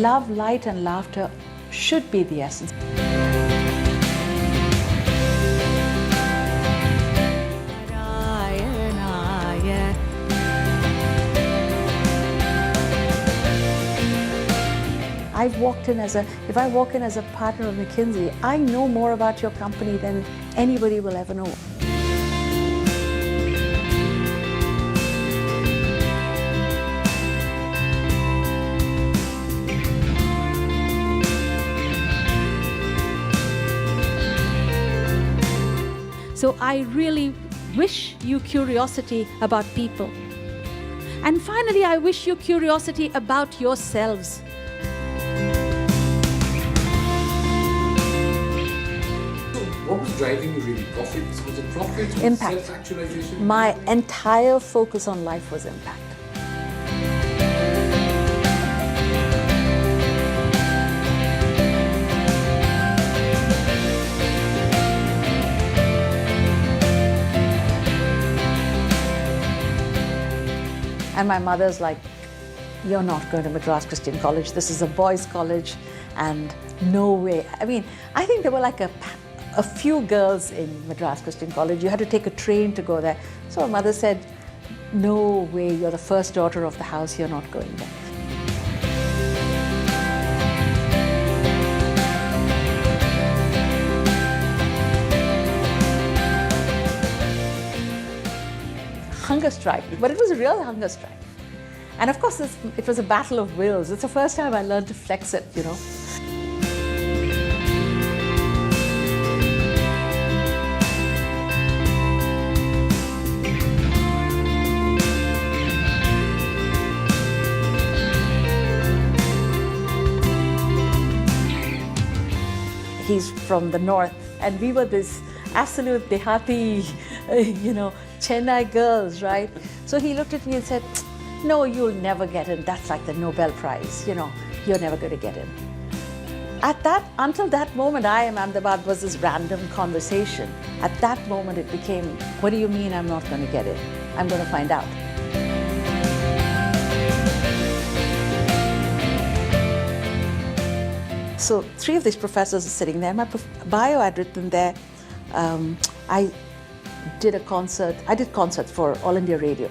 love, light and laughter should be the essence. If I walk in as a partner of McKinsey, I know more about your company than anybody will ever know. So I really wish you curiosity about people. And finally, I wish you curiosity about yourselves. What was driving you really? Profits? Was it profits? Was Impact. it self-actualization? My entire focus on life was impact. And my mother's like, you're not going to Madras Christian College. This is a boys' college, and no way. I mean, I think there were like a few girls in Madras Christian College. You had to take a train to go there. So my mother said, no way, you're the first daughter of the house, you're not going there. Hunger strike, but it was a real hunger strike. And of course, it was a battle of wills. It's the first time I learned to flex it, you know. He's from the north, and we were this absolute Dehati, Chennai girls, right? So he looked at me and said, no, you'll never get in. That's like the Nobel Prize, you're never going to get in. Until that moment, I am Ahmedabad was this random conversation. At that moment, it became, what do you mean I'm not going to get in? I'm going to find out. So 3 of these professors are sitting there. My bio I'd written there. I did concerts for All India Radio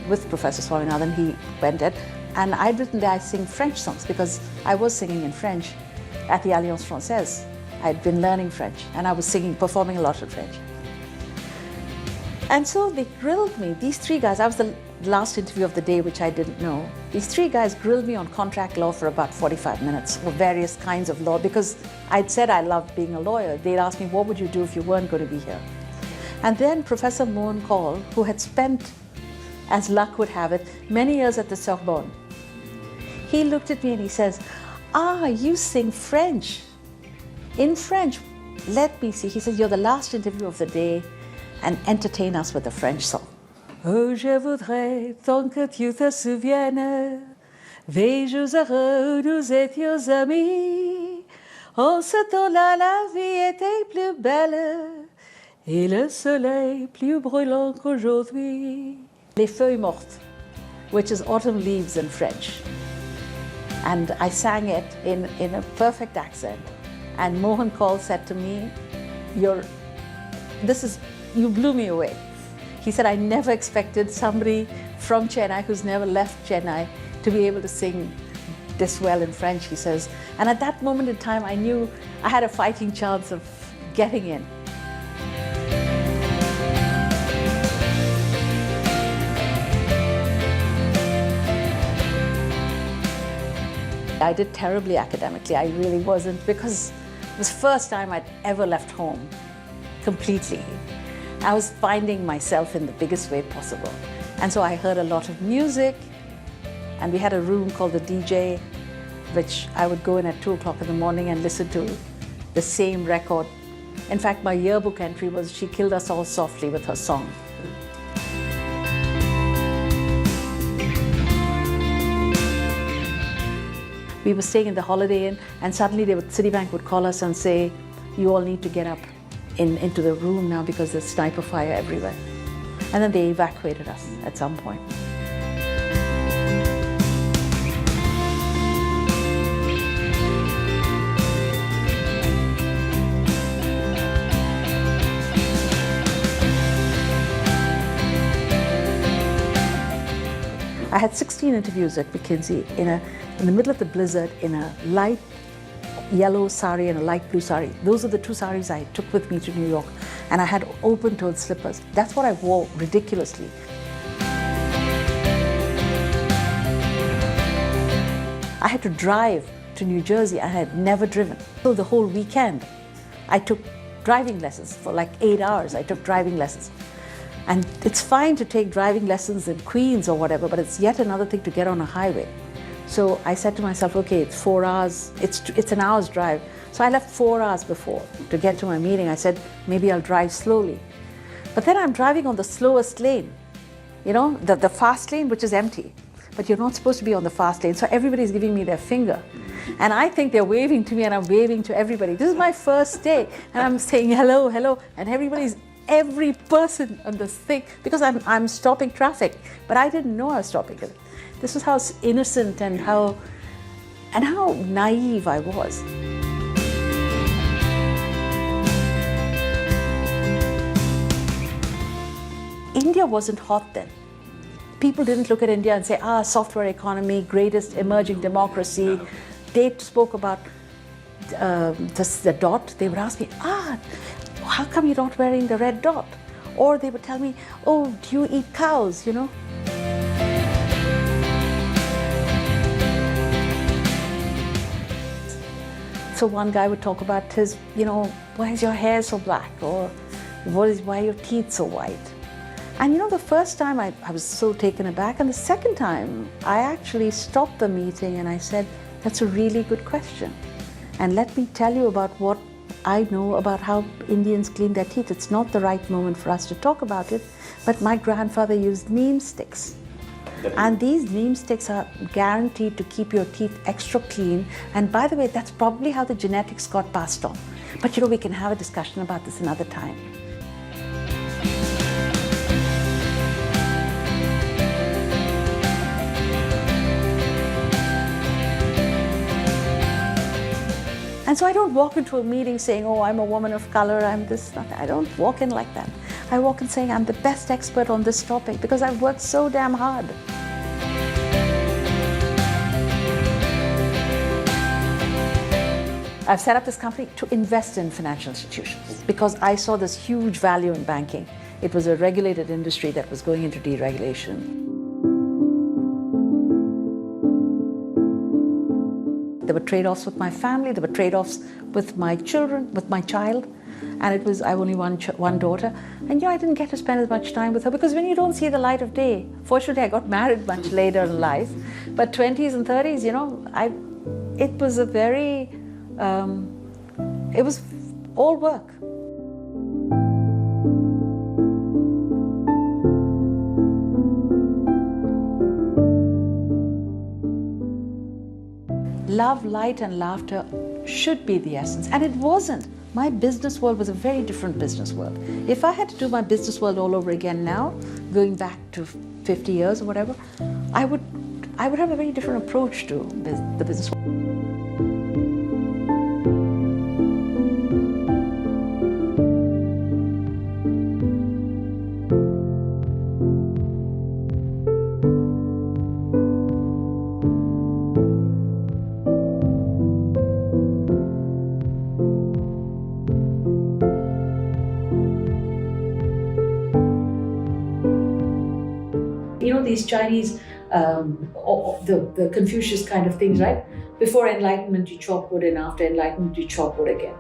with Professor Swaminathan. He went there. And I'd written there I sing French songs because I was singing in French at the Alliance Française. I'd been learning French and I was performing a lot of French. And so they grilled me. These 3 guys, I was the last interview of the day, which I didn't know. These 3 guys grilled me on contract law for about 45 minutes, or various kinds of law, because I'd said I loved being a lawyer. They'd asked me, what would you do if you weren't going to be here? And then Professor Mohan Kaul, who had spent, as luck would have it, many years at the Sorbonne, he looked at me and he says, you sing French. In French, let me see. He says, you're the last interview of the day, and entertain us with a French song. Oh, je voudrais tant que tu te souviennes, des jours heureux où nous étions amis. En ce temps-là, la vie était plus belle et le soleil plus brûlant qu'aujourd'hui. Les feuilles mortes, which is autumn leaves in French. And I sang it in a perfect accent. And Mohan Kaul said to me, you blew me away. He said, I never expected somebody from Chennai who's never left Chennai to be able to sing this well in French, he says. And at that moment in time, I knew I had a fighting chance of getting in. I did terribly academically. I really wasn't, because it was the first time I'd ever left home completely. I was finding myself in the biggest way possible. And so I heard a lot of music, and we had a room called the DJ, which I would go in at 2 o'clock in the morning and listen to the same record. In fact, my yearbook entry was, she killed us all softly with her song. We were staying in the Holiday Inn, and suddenly Citibank would call us and say, you all need to get up into the room now because there's sniper fire everywhere. And then they evacuated us at some point. I had 16 interviews at McKinsey in the middle of the blizzard in a light yellow sari and a light blue sari. Those are the two saris I took with me to New York. And I had open-toed slippers. That's what I wore ridiculously. I had to drive to New Jersey. I had never driven. So the whole weekend, I took driving lessons for like 8 hours. I took driving lessons. And it's fine to take driving lessons in Queens or whatever, but it's yet another thing to get on a highway. So I said to myself, okay, it's 4 hours, it's an hour's drive. So I left 4 hours before to get to my meeting. I said, maybe I'll drive slowly. But then I'm driving on the slowest lane, you know, the fast lane, which is empty. But you're not supposed to be on the fast lane. So everybody's giving me their finger. And I think they're waving to me and I'm waving to everybody. This is my first day. And I'm saying hello, hello. And every person on this thing, because I'm stopping traffic. But I didn't know I was stopping it. This was how innocent and how naive I was. India wasn't hot then. People didn't look at India and say, software economy, greatest emerging democracy. They spoke about the dot. They would ask me, how come you're not wearing the red dot? Or they would tell me, oh, do you eat cows, you know? So one guy would talk about his, you know, why is your hair so black? Or why are your teeth so white? And you know, the first time I was so taken aback, and the second time I actually stopped the meeting and I said, that's a really good question. And let me tell you about what I know about how Indians clean their teeth. It's not the right moment for us to talk about it, but my grandfather used neem sticks. And these neem sticks are guaranteed to keep your teeth extra clean. And by the way, that's probably how the genetics got passed on. But you know, we can have a discussion about this another time. And so I don't walk into a meeting saying, oh, I'm a woman of color, I'm this, that. I don't walk in like that. I walk in saying I'm the best expert on this topic because I've worked so damn hard. I've set up this company to invest in financial institutions because I saw this huge value in banking. It was a regulated industry that was going into deregulation. There were trade-offs with my family, there were trade-offs with my children, with my child. And it was, I have only one daughter. And I didn't get to spend as much time with her because when you don't see the light of day, fortunately I got married much later in life, but 20s and 30s, you know, it was a very, it was all work. Love, light, and laughter should be the essence, and it wasn't. My business world was a very different business world. If I had to do my business world all over again now, going back to 50 years or whatever, I would have a very different approach to the business world. You know, these Chinese, the Confucius kind of things, right? Before enlightenment, you chop wood, and after enlightenment, you chop wood again.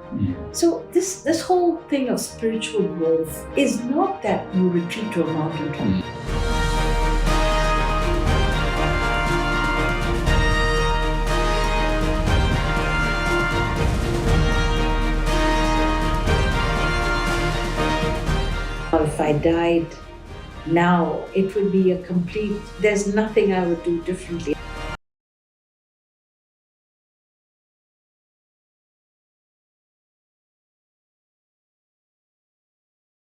So this whole thing of spiritual growth is not that you retreat to a mountain top. If I died now, it would be there's nothing I would do differently.